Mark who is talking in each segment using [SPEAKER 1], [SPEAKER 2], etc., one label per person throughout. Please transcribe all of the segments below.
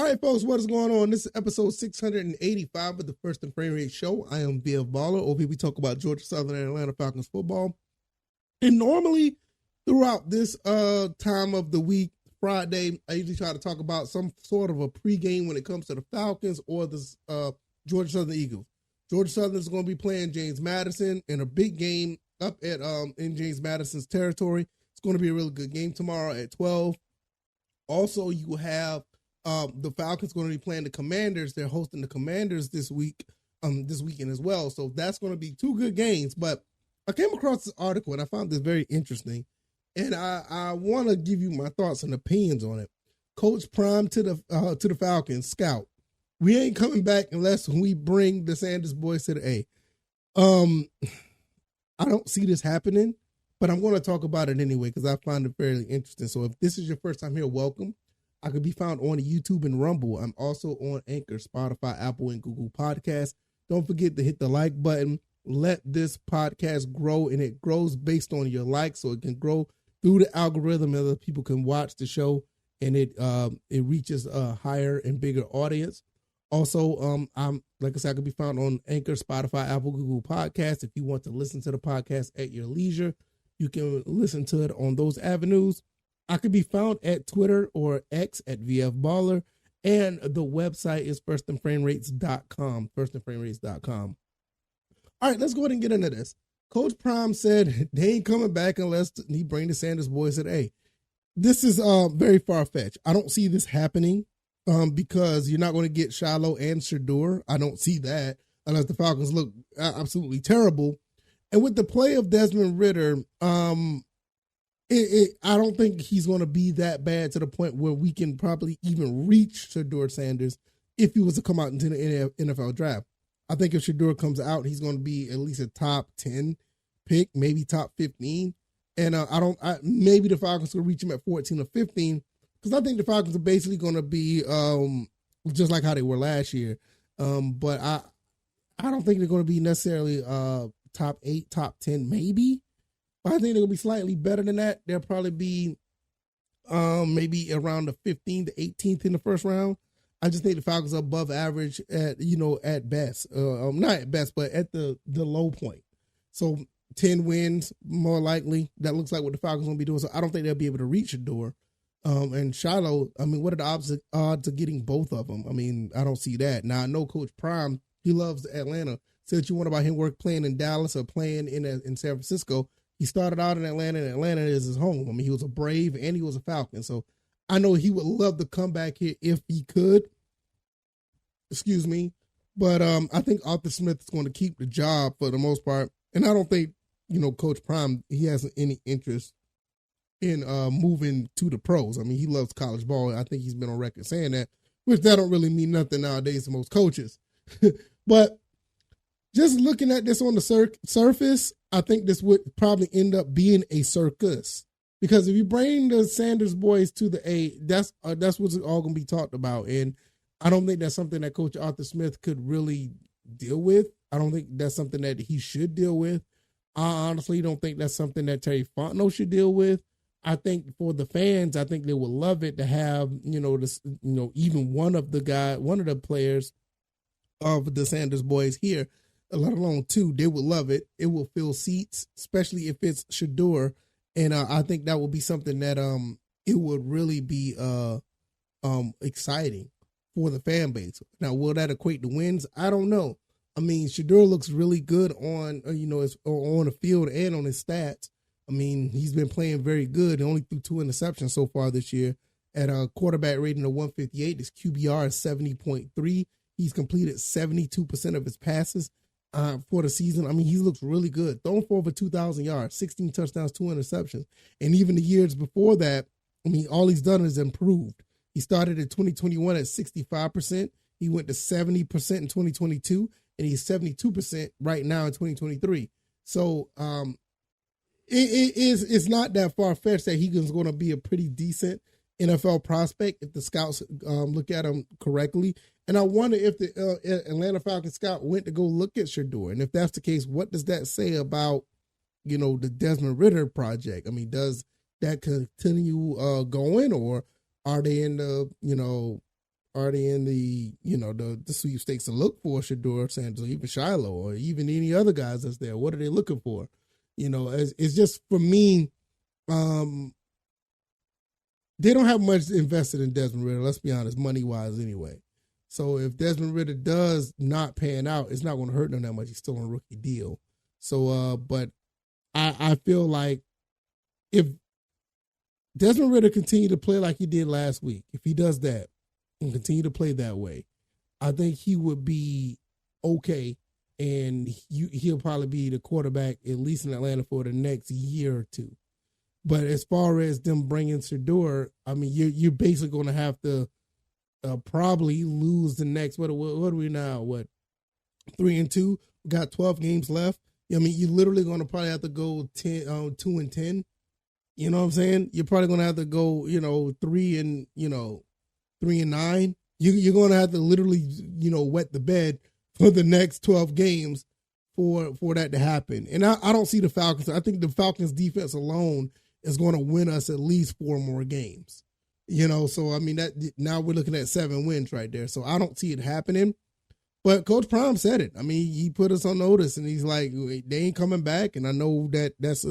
[SPEAKER 1] All right, folks, what is going on? This is episode 685 of the First and Frame Rate Show. I am VF Baller. Over here, we talk about Georgia Southern and Atlanta Falcons football. And normally, throughout this time of the week, Friday, I usually try to talk about some sort of a pregame when it comes to the Falcons or the Georgia Southern Eagles. Georgia Southern is going to be playing James Madison in a big game up at in James Madison's territory. It's going to be a really good game tomorrow at 12. Also, you have the Falcons going to be playing the Commanders. They're hosting the Commanders this weekend as well. So that's going to be two good games. But I came across this article and I found this very interesting. And I want to give you my thoughts and opinions on it. Coach Prime to the Falcons Scout. We ain't coming back unless we bring the Sanders boys to the A. I don't see this happening, but I'm going to talk about it anyway because I find it fairly interesting. So if this is your first time here, welcome. I could be found on YouTube and Rumble. I'm also on Anchor, Spotify, Apple, and Google Podcasts. Don't forget to hit the like button. Let this podcast grow, and it grows based on your likes, so it can grow through the algorithm, and other people can watch the show, and it reaches a higher and bigger audience. Also, I'm like I said, I could be found on Anchor, Spotify, Apple, Google Podcasts. If you want to listen to the podcast at your leisure, you can listen to it on those avenues. I could be found at Twitter or X at VF Baller, and the website is firstandframerates.com, firstandframerates.com. All right, let's go ahead and get into this. Coach Prime said they ain't coming back unless he bring the Sanders boys at A. This is very far-fetched. I don't see this happening because you're not going to get Shiloh and Shedeur. I don't see that unless the Falcons look absolutely terrible. And with the play of Desmond Ridder, I don't think he's going to be that bad to the point where we can probably even reach Shedeur Sanders if he was to come out into the NFL draft. I think if Shedeur comes out, he's going to be at least a top 10 pick, maybe top 15. And maybe the Falcons will reach him at 14 or 15 because I think the Falcons are basically going to be just like how they were last year. But I don't think they're going to be necessarily top 8, top 10, maybe. I think they're going to be slightly better than that. They'll probably be maybe around the 15th to 18th in the first round. I just think the Falcons are above average at best. Not at best, but at the low point. So 10 wins, more likely. That looks like what the Falcons going to be doing. So I don't think they'll be able to reach the door. And Shiloh, I mean, what are the odds of getting both of them? I mean, I don't see that. Now, I know Coach Prime, he loves Atlanta. Say what you want about him playing in Dallas or playing in San Francisco. He started out in Atlanta, and Atlanta is his home. I mean, he was a Brave and he was a Falcon. So I know he would love to come back here if he could. Excuse me. But I think Arthur Smith is going to keep the job for the most part. And I don't think, Coach Prime, he has any interest in moving to the pros. I mean, he loves college ball. I think he's been on record saying that, which that don't really mean nothing nowadays to most coaches. But just looking at this on the surface, I think this would probably end up being a circus. Because if you bring the Sanders boys to the A, that's what's all going to be talked about. And I don't think that's something that Coach Arthur Smith could really deal with. I don't think that's something that he should deal with. I honestly don't think that's something that Terry Fontenot should deal with. I think for the fans, I think they would love it to have, even one of the players of the Sanders boys here, let alone two. They would love it. It will fill seats, especially if it's Shedeur. And I think that would be something that it would really be exciting for the fan base. Now, will that equate to wins? I don't know. I mean, Shedeur looks really good on on the field and on his stats. I mean, he's been playing very good. He only threw 2 interceptions so far this year at a quarterback rating of 158. His QBR is 70.3. He's completed 72% of his passes for the season. I mean, he looks really good. Thrown for over 2,000 yards, 16 touchdowns, 2 interceptions. And even the years before that, I mean, all he's done is improved. He started in 2021 at 65%. He went to 70% in 2022, and he's 72% right now in 2023. So it's not that far-fetched that he's going to be a pretty decent NFL prospect if the scouts look at him correctly. And I wonder if the Atlanta Falcons scout went to go look at Shedeur. And if that's the case, what does that say about, the Desmond Ridder project? I mean, does that continue going, or are they in the, are they in the the sweepstakes to look for Shedeur Sanders or even Shiloh or even any other guys that's there? What are they looking for? It's just for me. They don't have much invested in Desmond Ridder. Let's be honest, money wise anyway. So if Desmond Ridder does not pan out, it's not going to hurt them that much. He's still on a rookie deal. So, but I feel like if Desmond Ridder continue to play like he did last week, if he does that and continue to play that way, I think he would be okay, and he'll probably be the quarterback at least in Atlanta for the next year or two. But as far as them bringing Shedeur, I mean, you're basically going to have to probably lose the next. What are we now? 3-2? Got 12 games left. I mean, you're literally going to probably have to go 2-10. You know what I'm saying? You're probably going to have to go 3-9. You're going to have to literally wet the bed for the next 12 games for that to happen. And I don't see the Falcons. I think the Falcons defense alone is going to win us at least 4 more games. So I mean that now we're looking at 7 wins right there. So I don't see it happening. But Coach Prime said it. I mean, he put us on notice, and he's like, they ain't coming back. And I know that's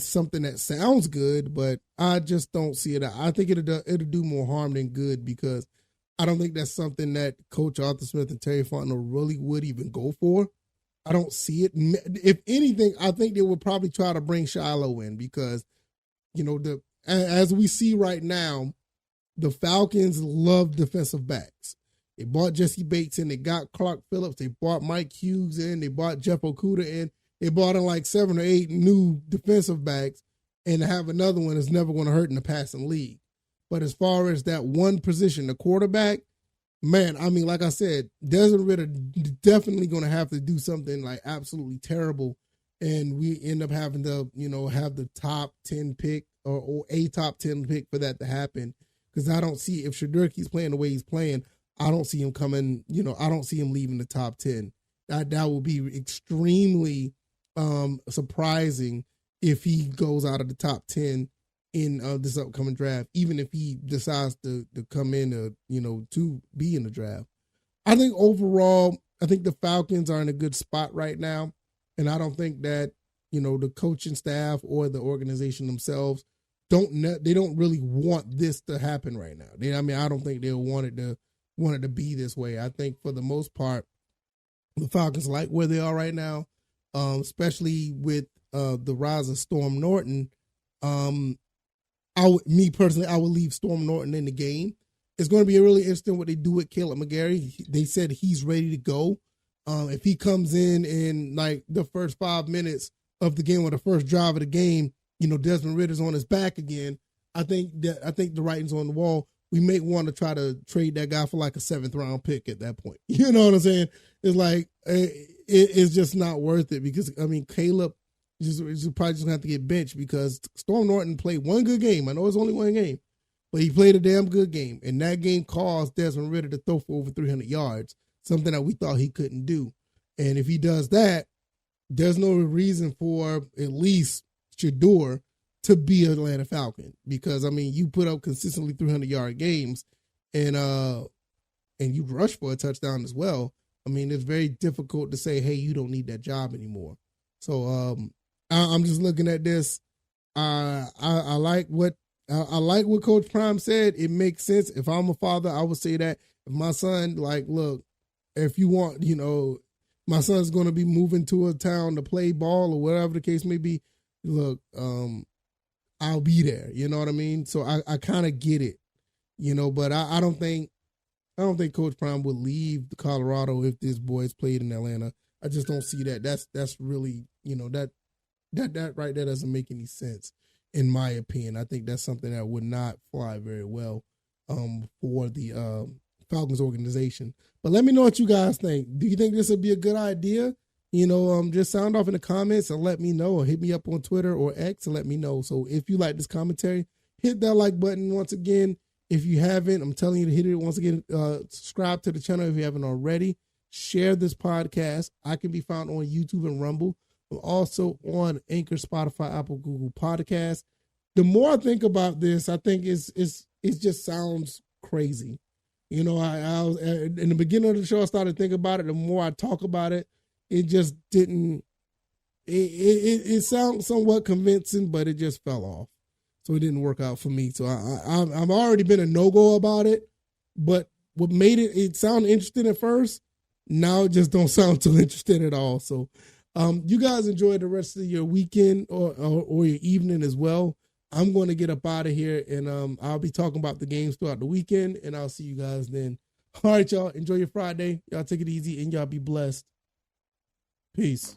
[SPEAKER 1] something that sounds good, but I just don't see it. I think it'll do more harm than good, because I don't think that's something that Coach Arthur Smith and Terry Fontenot really would even go for. I don't see it. If anything, I think they would probably try to bring Shiloh in, because as we see right now, the Falcons love defensive backs. They bought Jesse Bates in. They got Clark Phillips. They bought Mike Hughes in. They bought Jeff Okudah in. They bought in like 7 or 8 new defensive backs, and to have another one is never going to hurt in the passing league. But as far as that one position, the quarterback, man, I mean, like I said, Desmond Ridder definitely going to have to do something like absolutely terrible, and we end up having to, have the top 10 pick or a top 10 pick for that to happen. Because I don't see, if Shedeur keeps playing the way he's playing, I don't see him coming, I don't see him leaving the top 10. That would be extremely surprising if he goes out of the top 10 in this upcoming draft, even if he decides to come in, to be in the draft. I think overall, the Falcons are in a good spot right now. And I don't think that, the coaching staff or the organization themselves they don't really want this to happen right now. I don't think they'll want it to be this way. I think for the most part, the Falcons like where they are right now, especially with the rise of Storm Norton. Me personally, I would leave Storm Norton in the game. It's going to be really interesting what they do with Caleb McGarry. They said he's ready to go. If he comes in like the first 5 minutes of the game or the first drive of the game, Desmond Ridder's on his back again, I think the writing's on the wall. We may want to try to trade that guy for like a 7th round pick at that point. You know what I'm saying? It's like, it's just not worth it, because, I mean, Caleb is probably just going to have to get benched, because Storm Norton played one good game. I know it's only one game, but he played a damn good game. And that game caused Desmond Ridder to throw for over 300 yards, something that we thought he couldn't do. And if he does that, there's no reason for at least Shedeur to be an Atlanta Falcon, because, I mean, you put up consistently 300-yard games, and you rush for a touchdown as well. I mean, it's very difficult to say, hey, you don't need that job anymore. So I'm just looking at this. I like what Coach Prime said. It makes sense. If I'm a father, I would say that. If my son, like, look, if you want, my son's going to be moving to a town to play ball or whatever the case may be, look, I'll be there. You know what I mean? So I kind of get it, but I don't think Coach Prime would leave Colorado if this boy's played in Atlanta. I just don't see that. That's really, that right there doesn't make any sense, in my opinion. I think that's something that would not fly very well for the Falcons organization. But let me know what you guys think. Do you think this would be a good idea? Just sound off in the comments and let me know, or hit me up on Twitter or X and let me know. So if you like this commentary, hit that like button once again. If you haven't, I'm telling you to hit it once again. Subscribe to the channel if you haven't already. Share this podcast. I can be found on YouTube and Rumble. I'm also on Anchor, Spotify, Apple, Google Podcasts. The more I think about this, I think it just sounds crazy. You know, I was in the beginning of the show. I started thinking about it. The more I talk about it, it just didn't. It sounds somewhat convincing, but it just fell off. So it didn't work out for me. So I've already been a no-go about it. But what made it sound interesting at first, now it just don't sound too interesting at all. So you guys enjoy the rest of your weekend or your evening as well. I'm going to get up out of here, and I'll be talking about the games throughout the weekend, and I'll see you guys then. All right, y'all. Enjoy your Friday. Y'all take it easy, and y'all be blessed. Peace.